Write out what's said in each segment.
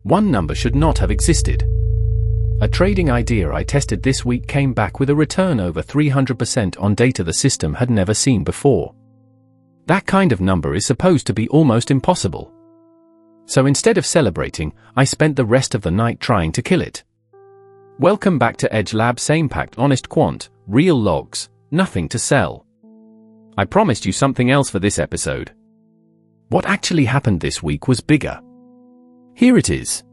One number should not have existed. A trading idea I tested this week came back with a return over 300% on data the system had never seen before. That kind of number is supposed to be almost impossible. So instead of celebrating, I spent the rest of the night trying to kill it. Welcome back to Edge Lab. Same pact, honest quant, real logs, nothing to sell. I promised you something else for this episode. What actually happened this week was bigger. Here it is.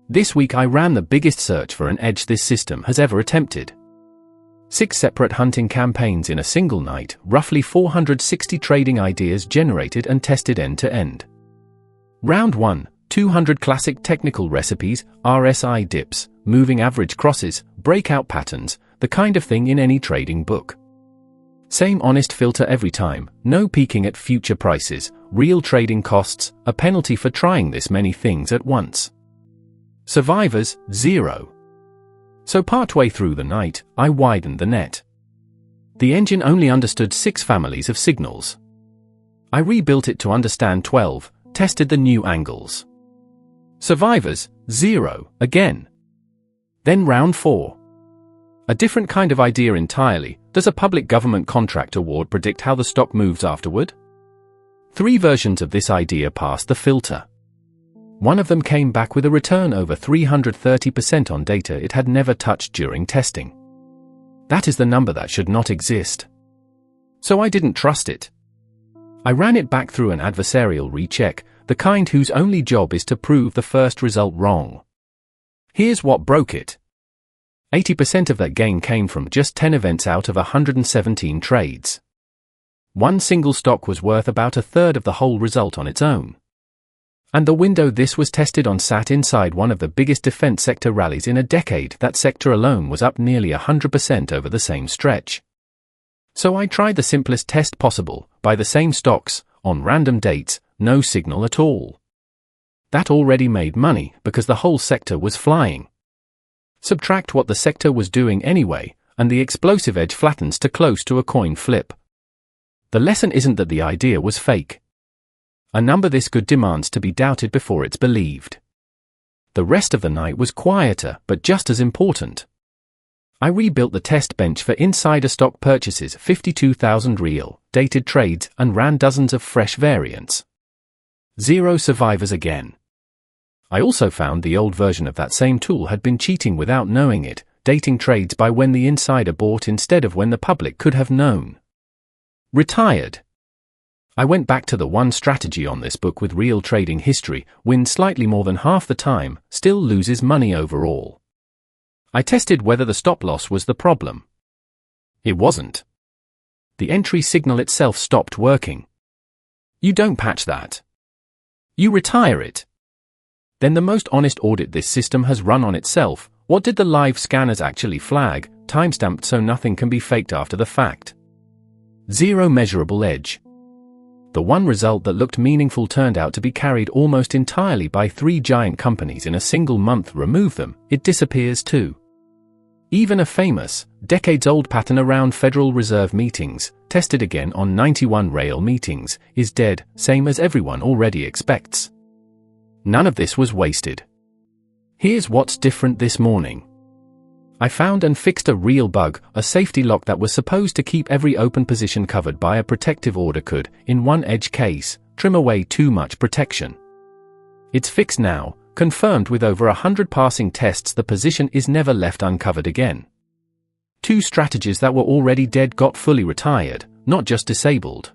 This week I ran the biggest search for an edge this system has ever attempted. 6 separate hunting campaigns in a single night, roughly 460 trading ideas generated and tested end to end. Round 1, 200 classic technical recipes, RSI dips, moving average crosses, breakout patterns, the kind of thing in any trading book. Same honest filter every time, no peeking at future prices, real trading costs, a penalty for trying this many things at once. Survivors, 0. So partway through the night, I widened the net. The engine only understood 6 families of signals. I rebuilt it to understand 12, tested the new angles. Survivors, 0, again. Then round 4. A different kind of idea entirely. Does a public government contract award predict how the stock moves afterward? 3 versions of this idea passed the filter. One of them came back with a return over 330% on data it had never touched during testing. That is the number that should not exist. So I didn't trust it. I ran it back through an adversarial recheck, the kind whose only job is to prove the first result wrong. Here's what broke it. 80% of that gain came from just 10 events out of 117 trades. One single stock was worth about a third of the whole result on its own. And the window this was tested on sat inside one of the biggest defense sector rallies in a decade. That sector alone was up nearly 100% over the same stretch. So I tried the simplest test possible, buy the same stocks, on random dates, no signal at all. That already made money because the whole sector was flying. Subtract what the sector was doing anyway, and the explosive edge flattens to close to a coin flip. The lesson isn't that the idea was fake. A number this good demands to be doubted before it's believed. The rest of the night was quieter, but just as important. I rebuilt the test bench for insider stock purchases, 52,000 real, dated trades, and ran dozens of fresh variants. 0 survivors again. I also found the old version of that same tool had been cheating without knowing it, dating trades by when the insider bought instead of when the public could have known. Retired. I went back to the one strategy on this book with real trading history, wins slightly more than half the time, still loses money overall. I tested whether the stop loss was the problem. It wasn't. The entry signal itself stopped working. You don't patch that. You retire it. Then the most honest audit this system has run on itself. What did the live scanners actually flag, timestamped so nothing can be faked after the fact? 0 measurable edge. The one result that looked meaningful turned out to be carried almost entirely by 3 giant companies in a single month. Remove them, it disappears too. Even a famous, decades-old pattern around Federal Reserve meetings, tested again on 91 rail meetings, is dead, same as everyone already expects. None of this was wasted. Here's what's different this morning. I found and fixed a real bug, a safety lock that was supposed to keep every open position covered by a protective order could, in one edge case, trim away too much protection. It's fixed now, confirmed with over 100 passing tests. The position is never left uncovered again. 2 strategies that were already dead got fully retired, not just disabled.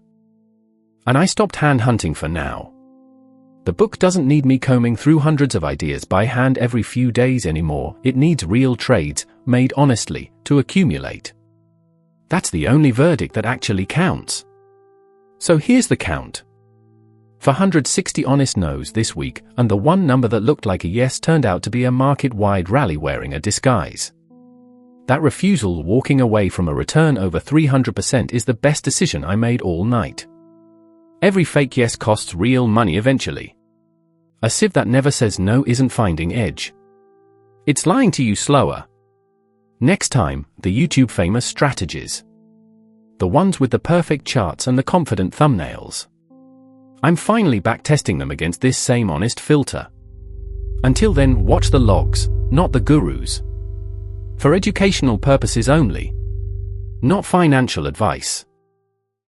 And I stopped hand hunting for now. The book doesn't need me combing through hundreds of ideas by hand every few days anymore. It needs real trades, made honestly, to accumulate. That's the only verdict that actually counts. So here's the count. For 160 honest no's this week, and the one number that looked like a yes turned out to be a market-wide rally wearing a disguise. That refusal, walking away from a return over 300%, is the best decision I made all night. Every fake yes costs real money eventually. A sieve that never says no isn't finding edge. It's lying to you slower. Next time, the YouTube famous strategies. The ones with the perfect charts and the confident thumbnails. I'm finally back testing them against this same honest filter. Until then, watch the logs, not the gurus. For educational purposes only. Not financial advice.